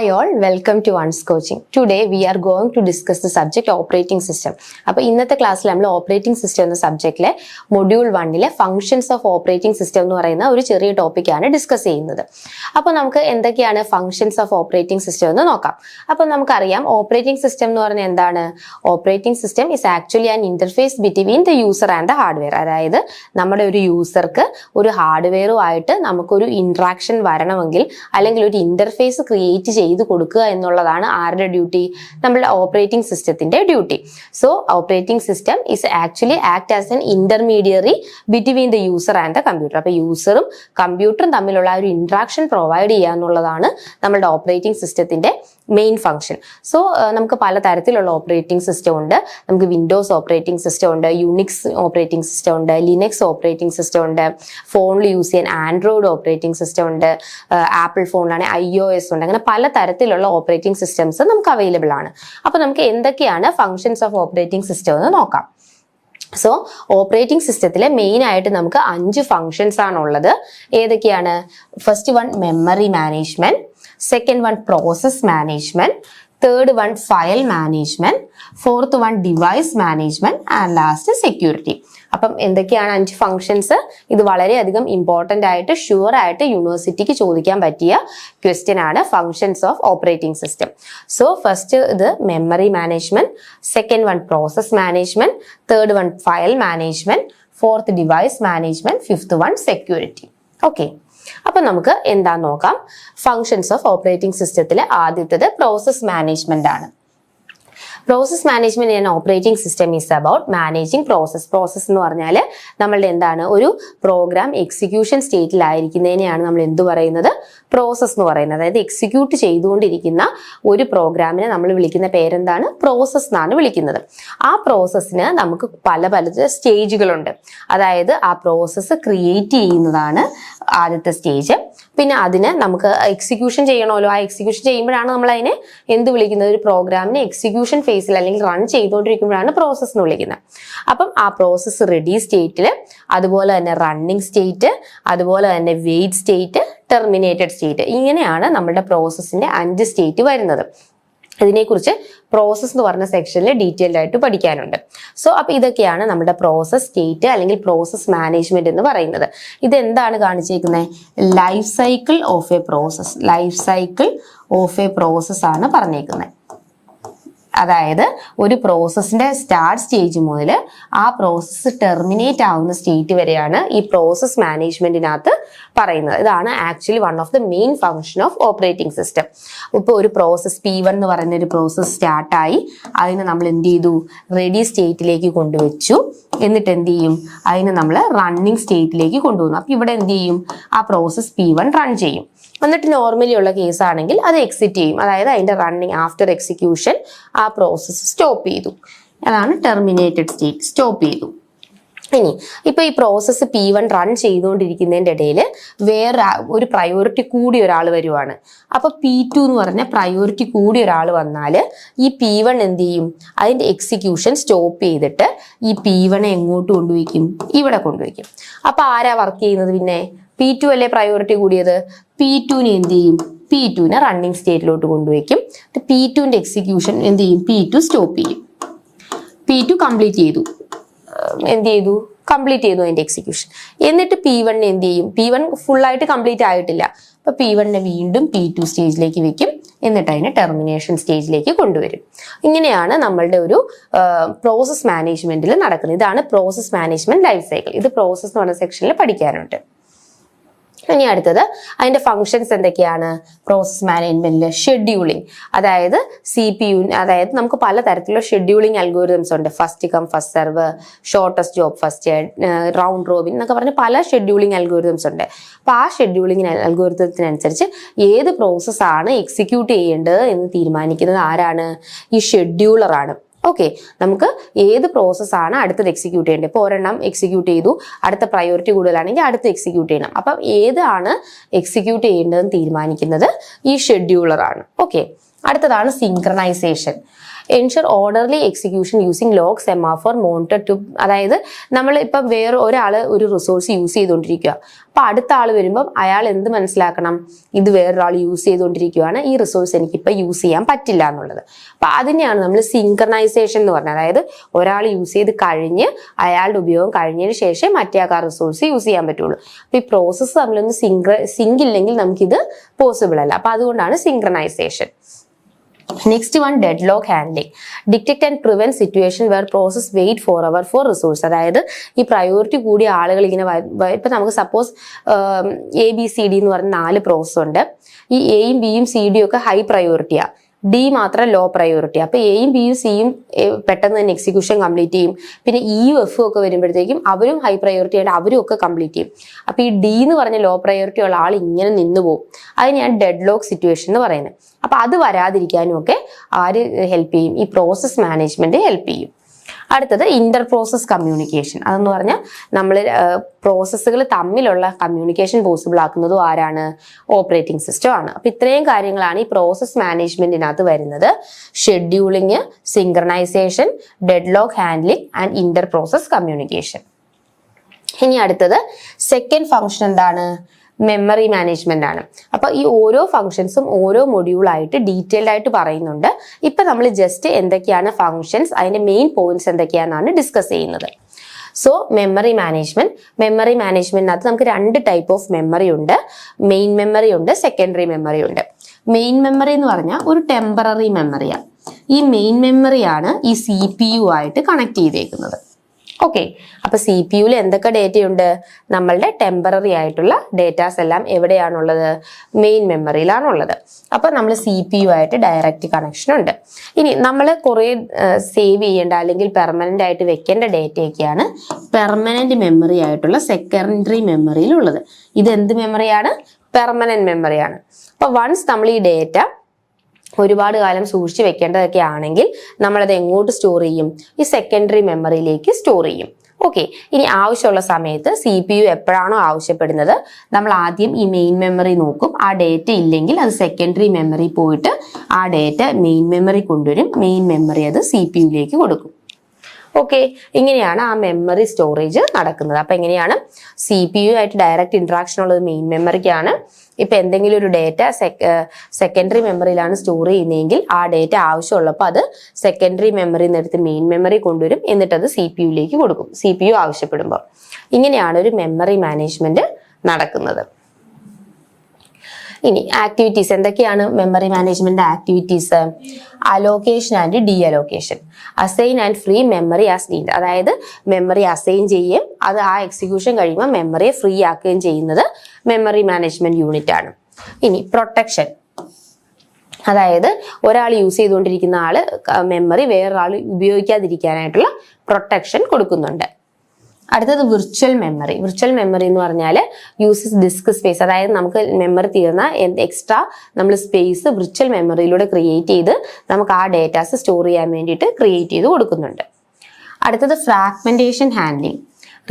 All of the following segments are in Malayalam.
Hi all, welcome to One's Coaching. Today we are going to discuss the subject operating system. അപ്പോൾ ഇന്നത്തെ ക്ലാസ്സിൽ നമ്മൾ ഓപ്പറേറ്റിംഗ് സിസ്റ്റം എന്ന സബ്ജക്റ്റിലെ മൊഡ്യൂൾ 1-ലെ ഫങ്ഷൻസ് ഓഫ് ഓപ്പറേറ്റിംഗ് സിസ്റ്റം എന്ന് പറയുന്ന ഒരു ചെറിയ ടോപ്പിക്കാണ് ഡിസ്കസ് ചെയ്യുന്നത്. അപ്പോൾ നമുക്ക് എന്തൊക്കെയാണ് ഫങ്ഷൻസ് ഓഫ് ഓപ്പറേറ്റിംഗ് സിസ്റ്റം എന്ന് നോക്കാം. അപ്പോൾ നമുക്കറിയാം ഓപ്പറേറ്റിംഗ് സിസ്റ്റം എന്ന് പറഞ്ഞാൽ എന്താണ്? Operating system is actually an interface between the user and the hardware. അതായത് നമ്മുടെ ഒരു യൂസർക്ക് ഒരു ഹാർഡ്വെയറുമായിട്ട് നമുക്കൊരു ഇന്ററാക്ഷൻ വരണമെങ്കിൽ അല്ലെങ്കിൽ ഒരു ഇന്റർഫേസ് ക്രിയേറ്റ് ചെയ്ത് കൊടുക്കുക എന്നുള്ളതാണ് ആരുടെ ഡ്യൂട്ടി? നമ്മുടെ ഓപ്പറേറ്റിംഗ് സിസ്റ്റത്തിന്റെ duty. So operating system is actually act as an intermediary between the user and the computer. അപ്പൊ യൂസറും കമ്പ്യൂട്ടറും തമ്മിലുള്ള ഒരു ഇന്ററാക്ഷൻ പ്രൊവൈഡ് ചെയ്യുക എന്നുള്ളതാണ് നമ്മുടെ ഓപ്പറേറ്റിംഗ് സിസ്റ്റത്തിന്റെ മെയിൻ ഫംഗ്ഷൻ. സോ നമുക്ക് പലതരത്തിലുള്ള ഓപ്പറേറ്റിംഗ് സിസ്റ്റം ഉണ്ട്. നമുക്ക് വിൻഡോസ് ഓപ്പറേറ്റിംഗ് സിസ്റ്റം ഉണ്ട്, യുണിക്സ് ഓപ്പറേറ്റിംഗ് സിസ്റ്റം ഉണ്ട്, ലിനക്സ് ഓപ്പറേറ്റിംഗ് സിസ്റ്റം ഉണ്ട്, ഫോണിൽ യൂസ് ചെയ്യാൻ ആൻഡ്രോയിഡ് ഓപ്പറേറ്റിംഗ് സിസ്റ്റം ഉണ്ട്, ആപ്പിൾ ഫോണിലാണെങ്കിൽ iOS ഉണ്ട്. അങ്ങനെ പലതരത്തിലുള്ള ഓപ്പറേറ്റിംഗ് സിസ്റ്റംസ് നമുക്ക് അവൈലബിൾ ആണ്. അപ്പൊ നമുക്ക് എന്തൊക്കെയാണ് ഫങ്ഷൻസ് ഓഫ് ഓപ്പറേറ്റിംഗ് സിസ്റ്റം എന്ന് നോക്കാം. സോ ഓപ്പറേറ്റിംഗ് സിസ്റ്റത്തിലെ മെയിൻ ആയിട്ട് നമുക്ക് 5 ഫങ്ഷൻസ് ആണുള്ളത്. ഏതൊക്കെയാണ്? First one memory management, second one process management, third one file management, fourth one device management and last security. അപ്പം എന്തൊക്കെയാണ് 5 ഫങ്ഷൻസ്? ഇത് വളരെയധികം ഇമ്പോർട്ടന്റ് ആയിട്ട് ഷുവർ ആയിട്ട് യൂണിവേഴ്സിറ്റിക്ക് ചോദിക്കാൻ പറ്റിയ ക്വസ്റ്റ്യൻ ആണ് functions of operating system. So first ഇത് memory management, second one process management, third one file management, fourth device management, fifth one security. Okay, അപ്പൊ നമുക്ക് എന്താ നോക്കാം. ഫങ്ഷൻസ് ഓഫ് ഓപ്പറേറ്റിംഗ് സിസ്റ്റത്തിലെ ആദ്യത്തേത് പ്രോസസ് മാനേജ്മെന്റ് ആണ്. Process management in operating system is about managing process. Process എന്ന് പറഞ്ഞാൽ നമ്മളുടെ എന്താണ്, ഒരു പ്രോഗ്രാം എക്സിക്യൂഷൻ സ്റ്റേറ്റിലായിരിക്കുന്നതിനെയാണ് നമ്മൾ എന്ത് പറയുന്നത്? പ്രോസസ് എന്ന് പറയുന്നത്. അതായത് എക്സിക്യൂട്ട് ചെയ്തുകൊണ്ടിരിക്കുന്ന ഒരു പ്രോഗ്രാമിനെ നമ്മൾ വിളിക്കുന്ന പേരെന്താണ്? പ്രോസസ് എന്നാണ് വിളിക്കുന്നത്. ആ പ്രോസസ്സിന് നമുക്ക് പല സ്റ്റേജുകളുണ്ട്. അതായത് ആ പ്രോസസ്സ് ക്രിയേറ്റ് ചെയ്യുന്നതാണ് ആദ്യത്തെ സ്റ്റേജ്. പിന്നെ അതിന് നമുക്ക് എക്സിക്യൂഷൻ ചെയ്യണമല്ലോ. ആ എക്സിക്യൂഷൻ ചെയ്യുമ്പോഴാണ് നമ്മൾ അതിനെ എന്ത് വിളിക്കുന്നത്? ഒരു പ്രോഗ്രാമിനെ എക്സിക്യൂഷൻ ഫേസിൽ അല്ലെങ്കിൽ റൺ ചെയ്തുകൊണ്ടിരിക്കുമ്പോഴാണ് പ്രോസസ് എന്ന് വിളിക്കുന്നത്. അപ്പം ആ പ്രോസസ്സ് റെഡി സ്റ്റേറ്റിൽ, അതുപോലെ തന്നെ റണ്ണിങ് സ്റ്റേറ്റ്, അതുപോലെ തന്നെ വെയിറ്റ് സ്റ്റേറ്റ്, ടെർമിനേറ്റഡ് സ്റ്റേറ്റ്, ഇങ്ങനെയാണ് നമ്മുടെ പ്രോസസ്സിന്റെ 5 സ്റ്റേറ്റ് വരുന്നത്. ഇതിനെക്കുറിച്ച് പ്രോസസ് എന്ന് പറഞ്ഞ സെക്ഷനിൽ ഡീറ്റെയിൽഡ് ആയിട്ട് പഠിക്കാനുണ്ട്. സോ അപ്പൊ ഇതൊക്കെയാണ് നമ്മുടെ പ്രോസസ് സ്റ്റേറ്റ് അല്ലെങ്കിൽ പ്രോസസ് മാനേജ്മെന്റ് എന്ന് പറയുന്നത്. ഇതെന്താണ് കാണിച്ചേക്കുന്നത്? Life cycle of a process. Life cycle of a process ആണ് പറഞ്ഞേക്കുന്നത്. അതായത് ഒരു പ്രോസസ്സിന്റെ സ്റ്റാർട്ട് സ്റ്റേജ് മുതൽ ആ പ്രോസസ്സ് ടെർമിനേറ്റ് ആവുന്ന സ്റ്റേറ്റ് വരെയാണ് ഈ പ്രോസസ് മാനേജ്മെന്റിനകത്ത് പറയുന്നത്. ഇതാണ് actually one of the main function of operating system. ഇപ്പോൾ ഒരു പ്രോസസ് P1 എന്ന് പറയുന്ന ഒരു പ്രോസസ് സ്റ്റാർട്ടായി, അതിനെ നമ്മൾ എന്ത് ചെയ്തു? റെഡി സ്റ്റേറ്റിലേക്ക് കൊണ്ടുവച്ചു. എന്നിട്ട് എന്ത് ചെയ്യും? അതിനെ നമ്മൾ റണ്ണിങ് സ്റ്റേറ്റിലേക്ക് കൊണ്ടുവന്നു. അപ്പൊ ഇവിടെ എന്ത് ചെയ്യും? ആ പ്രോസസ് P1 റൺ ചെയ്യും. എന്നിട്ട് നോർമലി ഉള്ള കേസ് ആണെങ്കിൽ അത് എക്സിറ്റ് ചെയ്യും. അതായത് അതിന്റെ റണ്ണിങ് ആഫ്റ്റർ എക്സിക്യൂഷൻ ആ പ്രോസസ്സ് സ്റ്റോപ്പ് ചെയ്തു. അതാണ് ടെർമിനേറ്റഡ് സ്റ്റേറ്റ്, സ്റ്റോപ്പ് ചെയ്തു. ഇനി ഇപ്പൊ ഈ പ്രോസസ്സ് P1 റൺ ചെയ്തുകൊണ്ടിരിക്കുന്നതിന്റെ ഇടയിൽ വേറെ ഒരു പ്രയോറിറ്റി കൂടി ഒരാൾ വരുവാണ്. അപ്പൊ P2 എന്ന് പറഞ്ഞ പ്രയോറിറ്റി കൂടി ഒരാൾ വന്നാല് ഈ P1 എന്ത് ചെയ്യും? അതിന്റെ എക്സിക്യൂഷൻ സ്റ്റോപ്പ് ചെയ്തിട്ട് ഈ P1 എങ്ങോട്ട് കൊണ്ടുവയ്ക്കും? ഇവിടെ കൊണ്ടുവയ്ക്കും. അപ്പൊ ആരാ വർക്ക് ചെയ്യുന്നത്? പിന്നെ P2 അല്ലേ പ്രയോറിറ്റി കൂടിയത്. P2നെ എന്ത് ചെയ്യും? P2നെ റണ്ണിങ് സ്റ്റേറ്റിലോട്ട് കൊണ്ടുവയ്ക്കും. P2ന്റെ എക്സിക്യൂഷൻ എന്ത് ചെയ്യും? P2 സ്റ്റോപ്പ് ചെയ്യും. P2 കംപ്ലീറ്റ് ചെയ്തു. എന്ത് ചെയ്തു? കംപ്ലീറ്റ് ചെയ്തു അതിന്റെ എക്സിക്യൂഷൻ. എന്നിട്ട് P1 എന്ത് ചെയ്യും? P1 ഫുൾ ആയിട്ട് കംപ്ലീറ്റ് ആയിട്ടില്ല. അപ്പൊ P1നെ വീണ്ടും P2 സ്റ്റേജിലേക്ക് വെക്കും. എന്നിട്ട് അതിനെ ടെർമിനേഷൻ സ്റ്റേജിലേക്ക് കൊണ്ടുവരും. ഇങ്ങനെയാണ് നമ്മളുടെ ഒരു പ്രോസസ് മാനേജ്മെന്റിൽ നടക്കുന്നത്. ഇതാണ് പ്രോസസ് മാനേജ്മെന്റ് ലൈഫ് സൈക്കിൾ. ഇത് പ്രോസസ് എന്ന് പറഞ്ഞ സെക്ഷനിൽ പഠിക്കാനുണ്ട്. ഇനി അടുത്തത് അതിന്റെ ഫങ്ഷൻസ് എന്തൊക്കെയാണ്? പ്രോസസ് മാനേജ്മെന്റിൽ ഷെഡ്യൂളിംഗ്, അതായത് CPU, അതായത് നമുക്ക് പലതരത്തിലുള്ള ഷെഡ്യൂളിംഗ് അൽഗോരിതംസ് ഉണ്ട്. First come first serve, shortest job first, round robin എന്നൊക്കെ പറഞ്ഞ പല ഷെഡ്യൂളിംഗ് അൽഗോരിതംസ് ഉണ്ട്. അപ്പൊ ആ ഷെഡ്യൂളിംഗ് അൽഗോരിതത്തിനനുസരിച്ച് ഏത് പ്രോസസ്സാണ് എക്സിക്യൂട്ട് ചെയ്യേണ്ടത് എന്ന് തീരുമാനിക്കുന്നത് ആരാണ്? ഈ ഷെഡ്യൂളർ ആണ്. ഓക്കെ, നമുക്ക് ഏത് പ്രോസസ്സാണ് അടുത്തത് എക്സിക്യൂട്ട് ചെയ്യേണ്ടത്? ഇപ്പോൾ ഒരെണ്ണം എക്സിക്യൂട്ട് ചെയ്തു, അടുത്ത പ്രയോറിറ്റി കൂടുതലാണെങ്കിൽ അടുത്ത് എക്സിക്യൂട്ട് ചെയ്യണം. അപ്പം ഏതാണ് എക്സിക്യൂട്ട് ചെയ്യേണ്ടതെന്ന് തീരുമാനിക്കുന്നത് ഈ ഷെഡ്യൂളർ ആണ്. ഓക്കെ, അടുത്തതാണ് synchronization. Ensure orderly execution using lock semaphore monitor to, അതായത് നമ്മൾ ഇപ്പം വേറെ ഒരാൾ ഒരു റിസോഴ്സ് യൂസ് ചെയ്തുകൊണ്ടിരിക്കുക, അപ്പൊ അടുത്ത ആൾ വരുമ്പം അയാൾ എന്ത് മനസ്സിലാക്കണം, ഇത് വേറൊരാൾ യൂസ് ചെയ്തുകൊണ്ടിരിക്കുകയാണ്, ഈ റിസോഴ്സ് എനിക്കിപ്പോൾ യൂസ് ചെയ്യാൻ പറ്റില്ല എന്നുള്ളത്. അപ്പൊ അതിനെയാണ് നമ്മൾ സിങ്ക്രണൈസേഷൻ എന്ന് പറഞ്ഞത്. അതായത് ഒരാൾ യൂസ് ചെയ്ത് കഴിഞ്ഞ് അയാളുടെ ഉപയോഗം കഴിഞ്ഞതിന് ശേഷം മറ്റേ ആ റിസോഴ്സ് യൂസ് ചെയ്യാൻ പറ്റുള്ളൂ. അപ്പൊ ഈ പ്രോസസ്സ് തമ്മിലൊന്ന് സിങ്ക് ഇല്ലെങ്കിൽ നമുക്കിത് പോസിബിൾ അല്ല. അപ്പൊ അതുകൊണ്ടാണ് synchronization. Next one, deadlock handling. Detect and prevent situation where process wait for other for resource. അതായത് ഈ പ്രയോറിറ്റി കൂടിയ ആളുകൾ ഇങ്ങനെ ഇപ്പൊ നമുക്ക് സപ്പോസ് ABCD എന്ന് പറഞ്ഞ 4 പ്രോസസ് ഉണ്ട്. ഈ Aയും Bയും CDയും ഒക്കെ ഹൈ പ്രയോറിറ്റിയാ, D മാത്രം ലോ പ്രയോറിറ്റി. അപ്പൊ Aയും Bയും Cയും പെട്ടെന്ന് തന്നെ എക്സിക്യൂഷൻ കംപ്ലീറ്റ് ചെയ്യും. പിന്നെ Eയും Fഉം ഒക്കെ വരുമ്പോഴത്തേക്കും അവരും ഹൈ പ്രയോറിറ്റി ആയിട്ട് അവരും ഒക്കെ കംപ്ലീറ്റ് ചെയ്യും. അപ്പൊ ഈ D എന്ന് പറഞ്ഞ ലോ പ്രയോറിറ്റി ഉള്ള ആൾ ഇങ്ങനെ നിന്ന് പോകും. അതിനെയാണ് ഡെഡ് ലോക്ക് സിറ്റുവേഷൻ എന്ന് പറയുന്നത്. അപ്പൊ അത് വരാതിരിക്കാനും ഒക്കെ ആര് ഹെൽപ്പ് ചെയ്യും? ഈ പ്രോസസ് മാനേജ്മെന്റ് ഹെൽപ്പ് ചെയ്യും. അടുത്തത് ഇന്റർ പ്രോസസ് കമ്മ്യൂണിക്കേഷൻ. അതെന്ന് പറഞ്ഞാൽ നമ്മൾ പ്രോസസ്സുകൾ തമ്മിലുള്ള കമ്മ്യൂണിക്കേഷൻ പോസിബിൾ ആക്കുന്നതും ആരാണ്? ഓപ്പറേറ്റിംഗ് സിസ്റ്റം ആണ്. അപ്പൊ ഇത്രയും കാര്യങ്ങളാണ് ഈ പ്രോസസ് മാനേജ്മെന്റിനകത്ത് വരുന്നത്. Scheduling, synchronisation, deadlock handling and Inter process communication. ഇനി അടുത്തത് സെക്കൻഡ് ഫംഗ്ഷൻ എന്താണ്? മെമ്മറി മാനേജ്മെന്റ് ആണ്. അപ്പൊ ഈ ഓരോ ഫംഗ്ഷൻസും ഓരോ മൊഡ്യൂളായിട്ട് ഡീറ്റെയിൽഡ് ആയിട്ട് പറയുന്നുണ്ട്. ഇപ്പൊ നമ്മൾ ജസ്റ്റ് എന്തൊക്കെയാണ് ഫംഗ്ഷൻസ്, അതിന്റെ മെയിൻ പോയിന്റ്സ് എന്തൊക്കെയാണെന്നാണ് ഡിസ്കസ് ചെയ്യുന്നത്. സോ മെമ്മറി മാനേജ്മെന്റിനകത്ത് നമുക്ക് 2 ടൈപ്പ് ഓഫ് മെമ്മറി ഉണ്ട്. മെയിൻ മെമ്മറി ഉണ്ട്, സെക്കൻഡറി മെമ്മറി ഉണ്ട്. മെയിൻ മെമ്മറി എന്ന് പറഞ്ഞാൽ ഒരു ടെമ്പററി മെമ്മറിയാണ്. ഈ മെയിൻ മെമ്മറിയാണ് ഈ CPU ആയിട്ട് കണക്ട് ചെയ്തേക്കുന്നത്. ഓക്കെ, അപ്പൊ CPUവിൽ എന്തൊക്കെ ഡേറ്റയുണ്ട്? നമ്മളുടെ ടെമ്പററി ആയിട്ടുള്ള ഡേറ്റാസ് എല്ലാം എവിടെയാണുള്ളത്? മെയിൻ മെമ്മറിയിലാണുള്ളത്. അപ്പൊ നമ്മൾ CPU ആയിട്ട് ഡയറക്റ്റ് കണക്ഷൻ ഉണ്ട്. ഇനി നമ്മൾ കുറെ സേവ് ചെയ്യേണ്ട അല്ലെങ്കിൽ പെർമനന്റ് ആയിട്ട് വെക്കേണ്ട ഡേറ്റയൊക്കെയാണ് പെർമനന്റ് മെമ്മറി ആയിട്ടുള്ള സെക്കൻഡറി മെമ്മറിയിലുള്ളത്. ഇത് എന്ത് മെമ്മറിയാണ്? പെർമനന്റ് മെമ്മറിയാണ്. അപ്പൊ വൺസ് നമ്മൾ ഈ ഡേറ്റ ഒരുപാട് കാലം സൂക്ഷിച്ച് വെക്കേണ്ടതൊക്കെ ആണെങ്കിൽ നമ്മളത് എങ്ങോട്ട് സ്റ്റോർ ചെയ്യും? ഈ സെക്കൻഡറി മെമ്മറിയിലേക്ക് സ്റ്റോർ ചെയ്യും. ഓക്കെ, ഇനി ആവശ്യമുള്ള സമയത്ത് CPU എപ്പോഴാണോ ആവശ്യപ്പെടുന്നത് നമ്മൾ ആദ്യം ഈ മെയിൻ മെമ്മറി നോക്കും. ആ ഡേറ്റ ഇല്ലെങ്കിൽ അത് സെക്കൻഡറി മെമ്മറി പോയിട്ട് ആ ഡേറ്റ മെയിൻ മെമ്മറി കൊണ്ടുവരും. മെയിൻ മെമ്മറി അത് CPUവിലേക്ക് കൊടുക്കും. ഓക്കെ, ഇങ്ങനെയാണ് ആ മെമ്മറി സ്റ്റോറേജ് നടക്കുന്നത്. അപ്പൊ എങ്ങനെയാണ്? CPU ആയിട്ട് ഡയറക്റ്റ് ഇന്ററാക്ഷൻ ഉള്ളത് മെയിൻ മെമ്മറിക്കാണ്. ഇപ്പൊ എന്തെങ്കിലും ഒരു ഡേറ്റ സെക്കൻഡറി മെമ്മറിയിലാണ് സ്റ്റോർ ചെയ്യുന്നതെങ്കിൽ ആ ഡേറ്റ ആവശ്യമുള്ളപ്പോൾ അത് സെക്കൻഡറി മെമ്മറിയിൽ നിന്ന് എടുത്ത് മെയിൻ മെമ്മറി കൊണ്ടുവരും. എന്നിട്ട് അത് CPUവിലേക്ക് കൊടുക്കും CPU ആവശ്യപ്പെടുമ്പോൾ. ഇങ്ങനെയാണ് ഒരു മെമ്മറി മാനേജ്മെന്റ് നടക്കുന്നത്. ഇനി ആക്ടിവിറ്റീസ് എന്തൊക്കെയാണ്? Memory management activities: allocation and D allocation, assign and free memory as need. അതായത് മെമ്മറി അസൈൻ ചെയ്യുകയും അത് ആ എക്സിക്യൂഷൻ കഴിയുമ്പോൾ മെമ്മറിയെ ഫ്രീ ആക്കുകയും ചെയ്യുന്നത് മെമ്മറി മാനേജ്മെന്റ് യൂണിറ്റ് ആണ്. ഇനി പ്രൊട്ടക്ഷൻ, അതായത് ഒരാൾ യൂസ് ചെയ്തുകൊണ്ടിരിക്കുന്ന ആള് മെമ്മറി വേറൊരാൾ ഉപയോഗിക്കാതിരിക്കാനായിട്ടുള്ള പ്രൊട്ടക്ഷൻ കൊടുക്കുന്നുണ്ട്. അടുത്തത് വിർച്വൽ മെമ്മറി. വിർച്വൽ മെമ്മറി എന്ന് പറഞ്ഞാൽ യൂസസ് ഡിസ്ക് സ്പേസ്, അതായത് നമുക്ക് മെമ്മറി തീർന്ന എക്സ്ട്രാ നമ്മൾ സ്പേസ് വിർച്വൽ മെമ്മറിയിലൂടെ ക്രിയേറ്റ് ചെയ്ത് നമുക്ക് ആ ഡേറ്റാസ് സ്റ്റോർ ചെയ്യാൻ വേണ്ടിയിട്ട് ക്രിയേറ്റ് ചെയ്ത് കൊടുക്കുന്നുണ്ട്. അടുത്തത് fragmentation handling,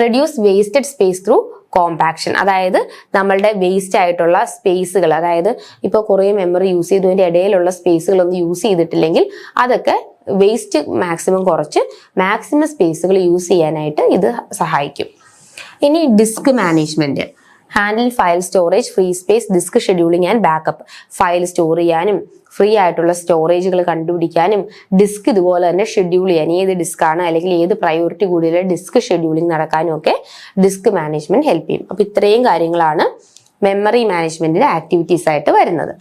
reduce wasted space through compaction. അതായത് നമ്മളുടെ വേസ്റ്റ് ആയിട്ടുള്ള സ്പേസുകൾ, അതായത് ഇപ്പോൾ കുറേ മെമ്മറി യൂസ് ചെയ്തതിൻ്റെ ഇടയിലുള്ള സ്പേസുകളൊന്നും യൂസ് ചെയ്തിട്ടില്ലെങ്കിൽ അതൊക്കെ വേസ്റ്റ് മാക്സിമം കുറച്ച് മാക്സിമം സ്പേസുകൾ യൂസ് ചെയ്യാനായിട്ട് ഇത് സഹായിക്കും. ഇനി disk management, handle file storage, free space, disk scheduling and backup. File store ചെയ്യാനും ഫ്രീ ആയിട്ടുള്ള സ്റ്റോറേജുകൾ കണ്ടുപിടിക്കാനും ഡിസ്ക് ഇതുപോലെ തന്നെ ഷെഡ്യൂൾ ചെയ്യാൻ, ഏത് ഡിസ്ക് ആണ് അല്ലെങ്കിൽ ഏത് പ്രയോറിറ്റി കൂടിയുള്ള ഡിസ്ക് ഷെഡ്യൂളിംഗ് നടക്കാനും ഒക്കെ ഡിസ്ക് മാനേജ്മെന്റ് ഹെൽപ്പ് ചെയ്യും. അപ്പൊ ഇത്രയും കാര്യങ്ങളാണ് മെമ്മറി മാനേജ്മെന്റിന്റെ ആക്ടിവിറ്റീസ് ആയിട്ട് വരുന്നത്.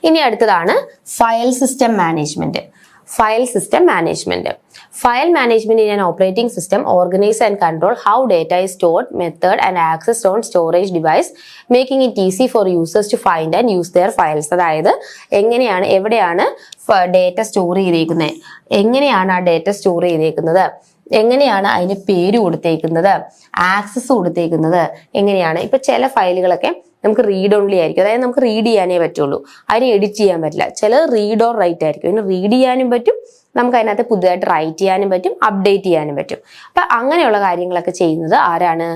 ഇനി അടുത്തതാണ് file system management. File management in an operating system organize and control how data is stored, method and accessed on storage device, making it easy for users to find and use their files. അതായത് എങ്ങനെയാണ്, എവിടെയാണ് ഡേറ്റ സ്റ്റോർ ചെയ്തേക്കുന്നത്, എങ്ങനെയാണ് ആ ഡേറ്റ സ്റ്റോർ ചെയ്തേക്കുന്നത്, എങ്ങനെയാണ് അതിന് പേര് കൊടുത്തേക്കുന്നത്, ആക്സസ് കൊടുത്തേക്കുന്നത്, എങ്ങനെയാണ്. ഇപ്പൊ ചില ഫയലുകളൊക്കെ നമുക്ക് റീഡ് ഓൺലി ആയിരിക്കും, അതായത് നമുക്ക് റീഡ് ചെയ്യാനേ പറ്റുള്ളൂ, അതിന് എഡിറ്റ് ചെയ്യാൻ പറ്റില്ല. ചിലത് റീഡ് ഓർ റൈറ്റ് ആയിരിക്കും, അതിന് റീഡ് ചെയ്യാനും പറ്റും, നമുക്ക് അതിനകത്ത് പുതുതായിട്ട് റൈറ്റ് ചെയ്യാനും പറ്റും, അപ്ഡേറ്റ് ചെയ്യാനും പറ്റും. അപ്പൊ അങ്ങനെയുള്ള കാര്യങ്ങളൊക്കെ ചെയ്യുന്നത് ആരാണ്?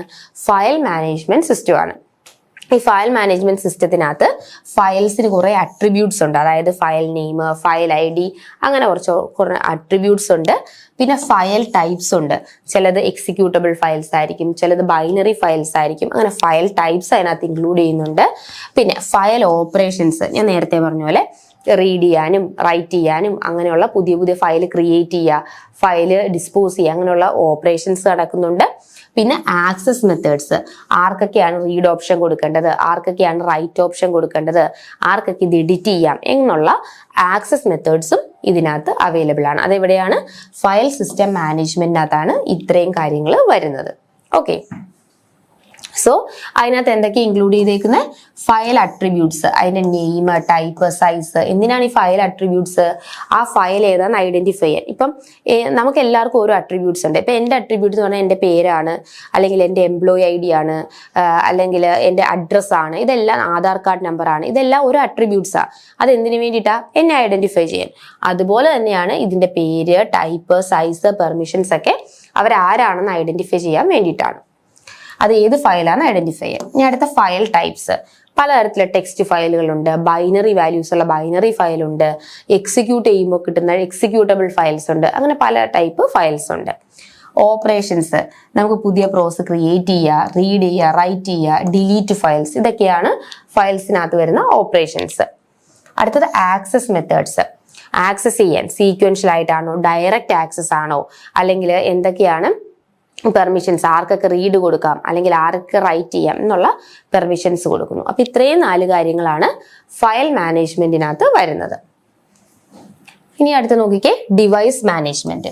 ഫയൽ മാനേജ്മെന്റ് സിസ്റ്റം ആണ്. ഈ ഫയൽ മാനേജ്മെന്റ് സിസ്റ്റത്തിനകത്ത് ഫയൽസിന് കുറെ അട്രിബ്യൂട്ട്സ് ഉണ്ട്. അതായത് ഫയൽ നെയിം, ഫയൽ ID, അങ്ങനെ കുറേ അട്രിബ്യൂട്ട്സ് ഉണ്ട്. പിന്നെ ഫയൽ ടൈപ്സ് ഉണ്ട്. ചിലത് എക്സിക്യൂട്ടബിൾ ഫയൽസ് ആയിരിക്കും, ചിലത് ബൈനറി ഫയൽസ് ആയിരിക്കും. അങ്ങനെ ഫയൽ ടൈപ്സ് അതിനകത്ത് ഇൻക്ലൂഡ് ചെയ്യുന്നുണ്ട്. പിന്നെ ഫയൽ ഓപ്പറേഷൻസ്, ഞാൻ നേരത്തെ പറഞ്ഞ പോലെ റീഡ് ചെയ്യാനും റൈറ്റ് ചെയ്യാനും അങ്ങനെയുള്ള പുതിയ പുതിയ ഫയൽ ക്രിയേറ്റ് ചെയ്യുക, ഫയൽ ഡിസ്പോസ് ചെയ്യുക, അങ്ങനെയുള്ള ഓപ്പറേഷൻസ് നടക്കുന്നുണ്ട്. പിന്നെ ആക്സസ് മെത്തേഡ്സ്, ആർക്കൊക്കെയാണ് റീഡ് ഓപ്ഷൻ കൊടുക്കേണ്ടത്, ആർക്കൊക്കെയാണ് റൈറ്റ് ഓപ്ഷൻ കൊടുക്കേണ്ടത്, ആർക്കൊക്കെ ഇത് എഡിറ്റ് ചെയ്യാം എന്നുള്ള ആക്സസ് മെത്തേഡ്സും ഇതിനകത്ത് അവൈലബിൾ ആണ്. അതെവിടെയാണ്? ഫയൽ സിസ്റ്റം മാനേജ്മെന്റിനകത്താണ് ഇത്രയും കാര്യങ്ങൾ വരുന്നത്. ഓക്കെ, സോ അതിനകത്ത് എന്തൊക്കെ ഇൻക്ലൂഡ് ചെയ്തേക്കുന്നത്? ഫയൽ അട്രിബ്യൂട്ട്സ്, അതിന്റെ നെയിം, ടൈപ്പ്, സൈസ്. എന്തിനാണ് ഈ ഫയൽ അട്രിബ്യൂട്ട്സ്? ആ ഫയൽ ഏതാന്ന് ഐഡന്റിഫൈ ചെയ്യാൻ. ഇപ്പം നമുക്ക് എല്ലാവർക്കും ഓരോ അട്രിബ്യൂട്ട്സ് ഉണ്ട്. ഇപ്പം എൻ്റെ അട്രിബ്യൂട്ട്സ് എന്ന് പറഞ്ഞാൽ എൻ്റെ പേരാണ്, അല്ലെങ്കിൽ എൻ്റെ എംപ്ലോയി ID ആണ്, അല്ലെങ്കിൽ എൻ്റെ അഡ്രസ്സാണ്, ഇതെല്ലാം ആധാർ കാർഡ് നമ്പറാണ്. ഇതെല്ലാം ഒരു അട്രിബ്യൂട്ട്സാണ്. അത് എന്തിനു വേണ്ടിയിട്ടാണ്? എന്നെ ഐഡന്റിഫൈ ചെയ്യാൻ. അതുപോലെ തന്നെയാണ് ഇതിന്റെ പേര്, ടൈപ്പ്, സൈസ്, പെർമിഷൻസ് ഒക്കെ അവരാരാണെന്ന് ഐഡന്റിഫൈ ചെയ്യാൻ വേണ്ടിയിട്ടാണ്. അത് ഏത് ഫയലാണ് ഐഡന്റിഫൈ ചെയ്യാൻ. ഇനി അടുത്ത ഫയൽ ടൈപ്സ്. പലതരത്തിലുള്ള ടെക്സ്റ്റ് ഫയലുകളുണ്ട്, ബൈനറി വാല്യൂസ് ഉള്ള ബൈനറി ഫയൽ ഉണ്ട്, എക്സിക്യൂട്ട് ചെയ്യുമ്പോൾ കിട്ടുന്ന എക്സിക്യൂട്ടബിൾ ഫയൽസ് ഉണ്ട്. അങ്ങനെ പല ടൈപ്പ് ഫയൽസ് ഉണ്ട്. ഓപ്പറേഷൻസ്, നമുക്ക് പുതിയ പ്രോസസ് ക്രിയേറ്റ് ചെയ്യുക, റീഡ് ചെയ്യുക, റൈറ്റ് ചെയ്യുക, ഡിലീറ്റ് ഫയൽസ്, ഇതൊക്കെയാണ് ഫയൽസിനകത്ത് വരുന്ന ഓപ്പറേഷൻസ്. അടുത്തത് ആക്സസ് മെത്തേഡ്സ്. ആക്സസ് ചെയ്യാൻ സീക്വൻഷ്യൽ ആയിട്ടാണോ, ഡയറക്റ്റ് ആക്സസ് ആണോ, അല്ലെങ്കിൽ എന്തൊക്കെയാണ് പെർമിഷൻസ്, ആർക്കൊക്കെ റീഡ് കൊടുക്കാം അല്ലെങ്കിൽ ആർക്ക് റൈറ്റ് ചെയ്യാം എന്നുള്ള പെർമിഷൻസ് കൊടുക്കുന്നു. അപ്പൊ ഇത്രയും 4 കാര്യങ്ങളാണ് ഫയൽ മാനേജ്മെന്റിനകത്ത് വരുന്നത്. ഇനി അടുത്ത് നോക്കിക്കേ, ഡിവൈസ് മാനേജ്മെന്റ്.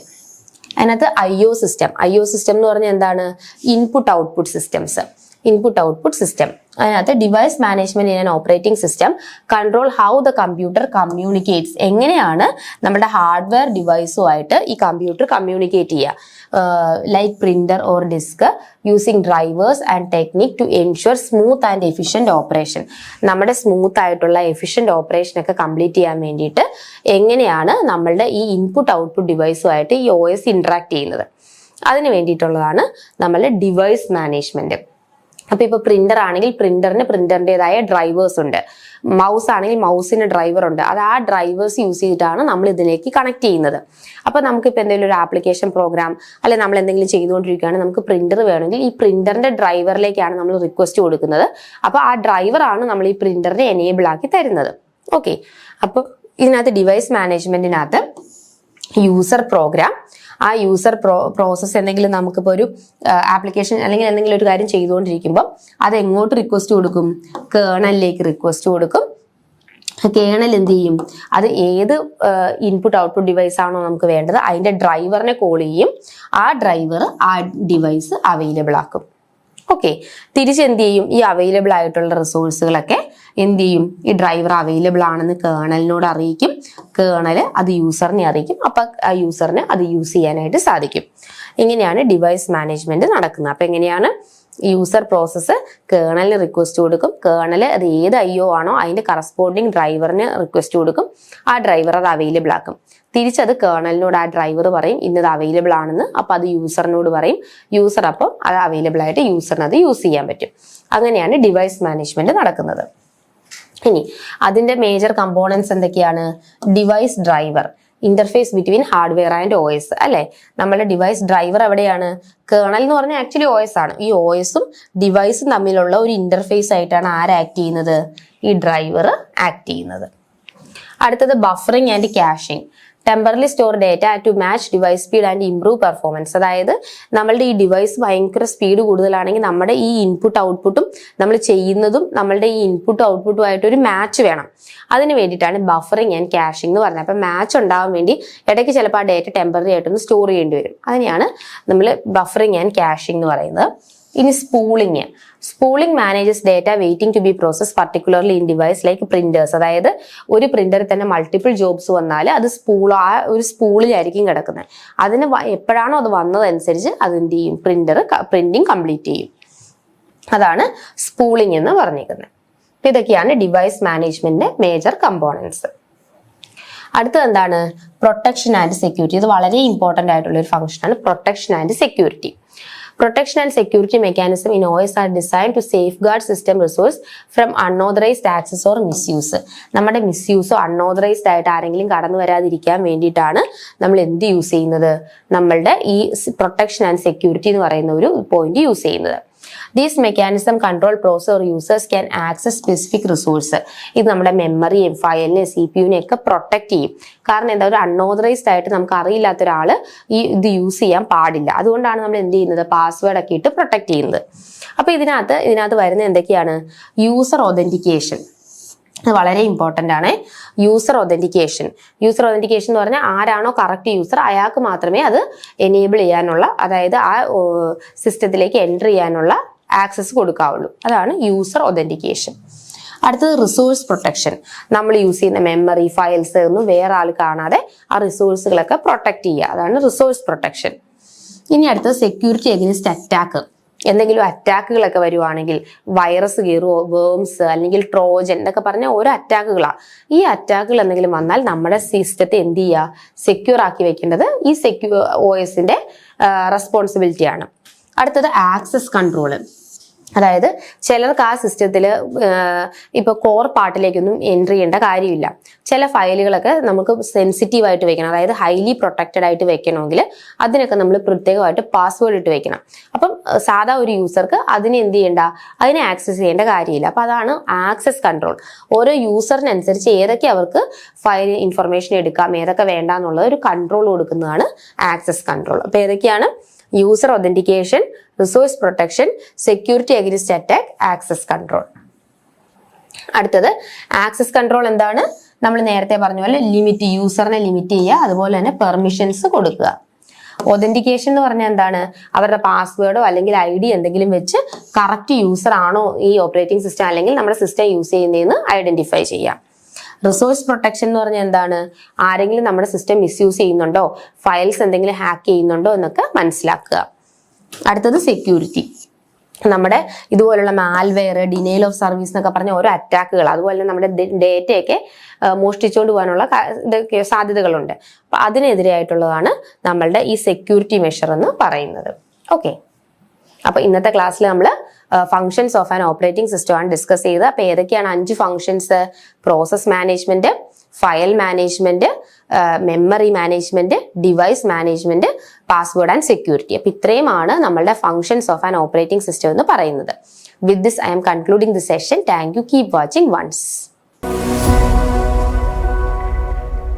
അതിനകത്ത് IO സിസ്റ്റം. IO സിസ്റ്റം എന്ന് പറഞ്ഞാൽ എന്താണ്? Input output systems. Input output system. അതിനകത്ത് device management in an operating system control how the computer communicates. എങ്ങനെയാണ് നമ്മുടെ ഹാർഡ്വെയർ ഡിവൈസുമായിട്ട് ഈ കമ്പ്യൂട്ടർ കമ്മ്യൂണിക്കേറ്റ് ചെയ്യുക, like printer or disk, using drivers and technique to ensure smooth and efficient operation. നമ്മുടെ സ്മൂത്ത് ആയിട്ടുള്ള എഫിഷ്യന്റ് ഓപ്പറേഷൻ ഒക്കെ കംപ്ലീറ്റ് ചെയ്യാൻ വേണ്ടിയിട്ട് എങ്ങനെയാണ് നമ്മളുടെ ഈ ഇൻപുട്ട് ഔട്ട്പുട്ട് ഡിവൈസുമായിട്ട് ഈ OS ഇന്ററാക്ട് ചെയ്യുന്നത്, അതിന് വേണ്ടിയിട്ടുള്ളതാണ് നമ്മളുടെ ഡിവൈസ് മാനേജ്മെന്റ്. അപ്പൊ ഇപ്പൊ പ്രിന്റർ ആണെങ്കിൽ പ്രിന്ററിന് പ്രിന്ററിൻ്റെതായ ഡ്രൈവേഴ്സ് ഉണ്ട്, മൗസ് ആണെങ്കിൽ മൗസിന് ഡ്രൈവർ ഉണ്ട്. അത് ആ ഡ്രൈവേഴ്സ് യൂസ് ചെയ്തിട്ടാണ് നമ്മൾ ഇതിലേക്ക് കണക്ട് ചെയ്യുന്നത്. അപ്പൊ നമുക്കിപ്പോൾ എന്തെങ്കിലും ഒരു ആപ്ലിക്കേഷൻ പ്രോഗ്രാം അല്ലെങ്കിൽ നമ്മൾ എന്തെങ്കിലും ചെയ്തുകൊണ്ടിരിക്കുകയാണെങ്കിൽ നമുക്ക് പ്രിന്റർ വേണമെങ്കിൽ ഈ പ്രിന്ററിന്റെ ഡ്രൈവറിലേക്കാണ് നമ്മൾ റിക്വസ്റ്റ് കൊടുക്കുന്നത്. അപ്പൊ ആ ഡ്രൈവറാണ് നമ്മൾ ഈ പ്രിന്ററിനെ എനേബിൾ ആക്കി തരുന്നത്. ഓക്കെ, അപ്പൊ ഇതിനകത്ത് ഡിവൈസ് മാനേജ്മെന്റിനകത്ത് യൂസർ പ്രോഗ്രാം, ആ യൂസർ പ്രോസസ്സ് എന്തെങ്കിലും നമുക്കിപ്പോൾ ഒരു ആപ്ലിക്കേഷൻ അല്ലെങ്കിൽ എന്തെങ്കിലും ഒരു കാര്യം ചെയ്തുകൊണ്ടിരിക്കുമ്പോൾ അത് എങ്ങോട്ട് റിക്വസ്റ്റ് കൊടുക്കും? കേർണലിലേക്ക് റിക്വസ്റ്റ് കൊടുക്കും. കേർണൽ എന്ത് ചെയ്യും? അത് ഏത് ഇൻപുട്ട് ഔട്ട്പുട്ട് ഡിവൈസ് ആണോ നമുക്ക് വേണ്ടത് അതിന്റെ ഡ്രൈവറിനെ കോൾ ചെയ്യും. ആ ഡ്രൈവർ ആ ഡിവൈസ് അവൈലബിൾ ആക്കും. ഓക്കെ, തിരിച്ചെന്ത് ചെയ്യും? ഈ അവൈലബിൾ ആയിട്ടുള്ള റിസോഴ്സുകളൊക്കെ എന്ത് ചെയ്യും? ഈ ഡ്രൈവർ അവൈലബിൾ ആണെന്ന് കേർണലിനോട് അറിയിക്കും. കേർണൽ അത് യൂസറിനെ അറിയിക്കും. അപ്പൊ ആ യൂസറിന് അത് യൂസ് ചെയ്യാനായിട്ട് സാധിക്കും. ഇങ്ങനെയാണ് ഡിവൈസ് മാനേജ്മെന്റ് നടക്കുന്നത്. അപ്പൊ എങ്ങനെയാണ്? യൂസർ പ്രോസസ്സ് കേർണലിന് റിക്വസ്റ്റ് കൊടുക്കും. കേർണൽ അത് ഏത് IO ആണോ അതിന്റെ കറസ്പോണ്ടിങ് ഡ്രൈവറിന് റിക്വസ്റ്റ് കൊടുക്കും. ആ ഡ്രൈവർ അത് അവൈലബിൾ ആക്കും. തിരിച്ചത് കേർണലിനോട് ആ ഡ്രൈവർ പറയും ഇന്നത് അവൈലബിൾ ആണെന്ന്. അപ്പൊ അത് യൂസറിനോട് പറയും. യൂസർ അപ്പം അത് അവൈലബിൾ ആയിട്ട് യൂസറിന് അത് യൂസ് ചെയ്യാൻ പറ്റും. അങ്ങനെയാണ് ഡിവൈസ് മാനേജ്മെന്റ് നടക്കുന്നത്. ഇനി അതിന്റെ മേജർ കമ്പോണൻസ് എന്തൊക്കെയാണ്? Device driver, interface between hardware and OS അല്ലെ. നമ്മുടെ ഡിവൈസ് ഡ്രൈവർ എവിടെയാണ്? കേർണൽ എന്ന് പറഞ്ഞാൽ ആക്ച്വലി OS ആണ്. ഈ OSഉം ഡിവൈസും തമ്മിലുള്ള ഒരു ഇന്റർഫേസ് ആയിട്ടാണ് ആര് ആക്ട് ചെയ്യുന്നത്? ഈ ഡ്രൈവർ ആക്ട് ചെയ്യുന്നത്. അടുത്തത് buffering and caching. Temporarily store data to match device speed and improve performance. അതായത് നമ്മളുടെ ഈ ഡിവൈസ് ഭയങ്കര സ്പീഡ് കൂടുതലാണെങ്കിൽ നമ്മുടെ ഈ ഇൻപുട്ട് ഔട്ട്പുട്ടും നമ്മൾ ചെയ്യുന്നതും നമ്മളുടെ ഈ ഇൻപുട്ട് ഔട്ട്പുട്ടുമായിട്ട് ഒരു മാച്ച് വേണം. അതിന് വേണ്ടിയിട്ടാണ് ബഫറിംഗ് ആൻഡ് ക്യാഷിംഗ് എന്ന് പറഞ്ഞത്. അപ്പം മാച്ച് ഉണ്ടാവാൻ വേണ്ടി ഇടയ്ക്ക് ചിലപ്പോൾ ആ ഡേറ്റ ടെമ്പററി ആയിട്ടൊന്ന് സ്റ്റോർ ചെയ്യേണ്ടി വരും. അതിനെയാണ് നമ്മൾ ബഫറിംഗ് ആൻഡ് ക്യാഷിംഗ് എന്ന് പറയുന്നത്. ഇനി spooling. Spooling manages data waiting to be process particularly in device like printers. അതായത് ഒരു പ്രിന്ററിൽ തന്നെ മൾട്ടിപ്പിൾ ജോബ്സ് വന്നാൽ അത് ആ ഒരു സ്പൂളിലായിരിക്കും കിടക്കുന്നത്. അതിന് എപ്പോഴാണോ അത് വന്നതനുസരിച്ച് അതെന്ത് ചെയ്യും? പ്രിന്റിങ് കംപ്ലീറ്റ് ചെയ്യും. അതാണ് സ്പൂളിംഗ് എന്ന് പറഞ്ഞിരിക്കുന്നത്. ഇതൊക്കെയാണ് ഡിവൈസ് മാനേജ്മെന്റിന്റെ മേജർ കമ്പോണൻസ്. അടുത്തത് എന്താണ്? Protection and security. ഇത് വളരെ ഇമ്പോർട്ടന്റ് ആയിട്ടുള്ള ഒരു ഫംഗ്ഷനാണ് protection and security. Protection and security mechanism in OS are designed to safeguard system resource from unauthorized access or misuse. നമ്മുടെ മിസ്യൂസോ അൺഓതറൈസ്ഡ് ആയിട്ട് ആരെങ്കിലും കടന്നു വരാതിരിക്കാൻ വേണ്ടിയിട്ടാണ് നമ്മൾ എന്ത് യൂസ് ചെയ്യുന്നത്, നമ്മളുടെ ഈ പ്രൊട്ടക്ഷൻ ആൻഡ് സെക്യൂരിറ്റി എന്ന് പറയുന്ന ഒരു പോയിന്റ് യൂസ് ചെയ്യുന്നത്. These mechanism control process or users can access specific resource. ഇത് നമ്മുടെ മെമ്മറിയും ഫയലിനെ CPU-നെ ഒക്കെ പ്രൊട്ടക്ട് ചെയ്യും. കാരണം എന്താ, ഒരു അൺഓതറൈസ്ഡ് ആയിട്ട് നമുക്ക് അറിയില്ലാത്ത ഒരാൾ ഇത് യൂസ് ചെയ്യാൻ പാടില്ല. അതുകൊണ്ടാണ് നമ്മൾ എന്ത് ചെയ്യുന്നത്, പാസ്വേഡ് ഒക്കെ ഇട്ട് പ്രൊട്ടക്ട് ചെയ്യുന്നത്. അപ്പൊ ഇതിനകത്ത് വരുന്ന എന്തൊക്കെയാണ്, യൂസർ ഒതന്റിക്കേഷൻ. അത് വളരെ ഇമ്പോർട്ടൻ്റ് ആണ്. യൂസർ ഒതന്റിക്കേഷൻ എന്ന് പറഞ്ഞാൽ ആരാണോ കറക്റ്റ് യൂസർ അയാൾക്ക് മാത്രമേ അത് എനേബിൾ ചെയ്യാനുള്ള, അതായത് ആ സിസ്റ്റത്തിലേക്ക് എൻ്റർ ചെയ്യാനുള്ള ആക്സസ് കൊടുക്കാവുള്ളൂ. അതാണ് യൂസർ ഒതന്റിക്കേഷൻ. അടുത്തത് റിസോഴ്സ് പ്രൊട്ടക്ഷൻ. നമ്മൾ യൂസ് ചെയ്യുന്ന മെമ്മറി ഫയൽസ് ഒന്നും വേറെ ആൾ കാണാതെ ആ റിസോഴ്സുകളൊക്കെ പ്രൊട്ടക്ട് ചെയ്യുക, അതാണ് റിസോഴ്സ് പ്രൊട്ടക്ഷൻ. ഇനി അടുത്തത് സെക്യൂരിറ്റി എഗനിസ്റ്റ് അറ്റാക്ക്. എന്തെങ്കിലും അറ്റാക്കുകളൊക്കെ വരുവാണെങ്കിൽ, വൈറസ് കയറുമോ, വേംസ് അല്ലെങ്കിൽ ട്രോജൻ എന്നൊക്കെ പറഞ്ഞ ഓരോ അറ്റാക്കുകളാണ്. ഈ അറ്റാക്കുകൾ എന്തെങ്കിലും വന്നാൽ നമ്മുടെ സിസ്റ്റത്തെ എന്ത് ചെയ്യുക, സെക്യൂർ ആക്കി വെക്കേണ്ടത് ഈ OSന്റെ റെസ്പോൺസിബിലിറ്റിയാണ്. അടുത്തത് ആക്സസ് കൺട്രോള്. അതായത് ചിലർക്ക് ആ സിസ്റ്റത്തിൽ ഇപ്പോൾ കോർ പാർട്ടിലേക്കൊന്നും എൻട്രി ചെയ്യേണ്ട കാര്യമില്ല. ചില ഫയലുകളൊക്കെ നമുക്ക് സെൻസിറ്റീവായിട്ട് വെക്കണം, അതായത് ഹൈലി പ്രൊട്ടക്റ്റഡ് ആയിട്ട് വെക്കണമെങ്കിൽ അതിനൊക്കെ നമ്മൾ പ്രത്യേകമായിട്ട് പാസ്വേഡ് ഇട്ട് വെക്കണം. അപ്പം സാധാ ഒരു യൂസർക്ക് അതിനെ എന്ത് ചെയ്യേണ്ട, അതിനെ ആക്സസ് ചെയ്യേണ്ട കാര്യമില്ല. അപ്പം അതാണ് ആക്സസ് കൺട്രോൾ. ഓരോ യൂസറിനനുസരിച്ച് ഏതൊക്കെ അവർക്ക് ഫയൽ ഇൻഫർമേഷൻ എടുക്കാം, ഏതൊക്കെ വേണ്ട എന്നുള്ളത് ഒരു കൺട്രോൾ കൊടുക്കുന്നതാണ് ആക്സസ് കൺട്രോൾ. അപ്പോൾ ഏതൊക്കെയാണ്, user authentication, resource protection, security against attack, access control. അടുത്തത് ആക്സസ് കൺട്രോൾ എന്താണ്, നമ്മൾ നേരത്തെ പറഞ്ഞ പോലെ യൂസറിനെ ലിമിറ്റ് ചെയ്യുക, അതുപോലെ തന്നെ പെർമിഷൻസ് കൊടുക്കുക. ഒതന്റിക്കേഷൻ എന്ന് പറഞ്ഞാൽ എന്താണ്, അവരുടെ പാസ്വേഡോ അല്ലെങ്കിൽ ID എന്തെങ്കിലും വെച്ച് കറക്റ്റ് യൂസർ ആണോ ഈ ഓപ്പറേറ്റിംഗ് സിസ്റ്റം അല്ലെങ്കിൽ നമ്മുടെ സിസ്റ്റം യൂസ് ചെയ്യുന്നതെന്ന് ഐഡന്റിഫൈ ചെയ്യാം. റിസോഴ്സ് പ്രൊട്ടക്ഷൻ എന്ന് പറഞ്ഞാൽ എന്താണ്, ആരെങ്കിലും നമ്മുടെ സിസ്റ്റം മിസ്യൂസ് ചെയ്യുന്നുണ്ടോ, ഫയൽസ് എന്തെങ്കിലും ഹാക്ക് ചെയ്യുന്നുണ്ടോ എന്നൊക്കെ മനസ്സിലാക്കുക. അടുത്തത് സെക്യൂരിറ്റി. നമ്മുടെ ഇതുപോലുള്ള മാൽവെയർ, ഡിനയൽ ഓഫ് സർവീസ് എന്നൊക്കെ പറഞ്ഞ ഓരോ അറ്റാക്കുകൾ, അതുപോലെ നമ്മുടെ ഡേറ്റയൊക്കെ മോഷ്ടിച്ചുകൊണ്ട് പോകാനുള്ള സാധ്യതകളുണ്ട്. അപ്പൊ അതിനെതിരെയായിട്ടുള്ളതാണ് നമ്മളുടെ ഈ സെക്യൂരിറ്റി മെഷർ എന്ന് പറയുന്നത്. ഓക്കെ, അപ്പൊ ഇന്നത്തെ ക്ലാസ്സിൽ നമ്മൾ functions of an operating system ആണ് ഡിസ്കസ് ചെയ്തത്. അപ്പൊ ഏതൊക്കെയാണ് 5 functions, process management, file management, memory management, device management, password and security. അപ്പൊ ഇത്രയുമാണ് നമ്മളുടെ functions of an operating system എന്ന് പറയുന്നത്. With this I am concluding the session. Thank you. Keep watching once.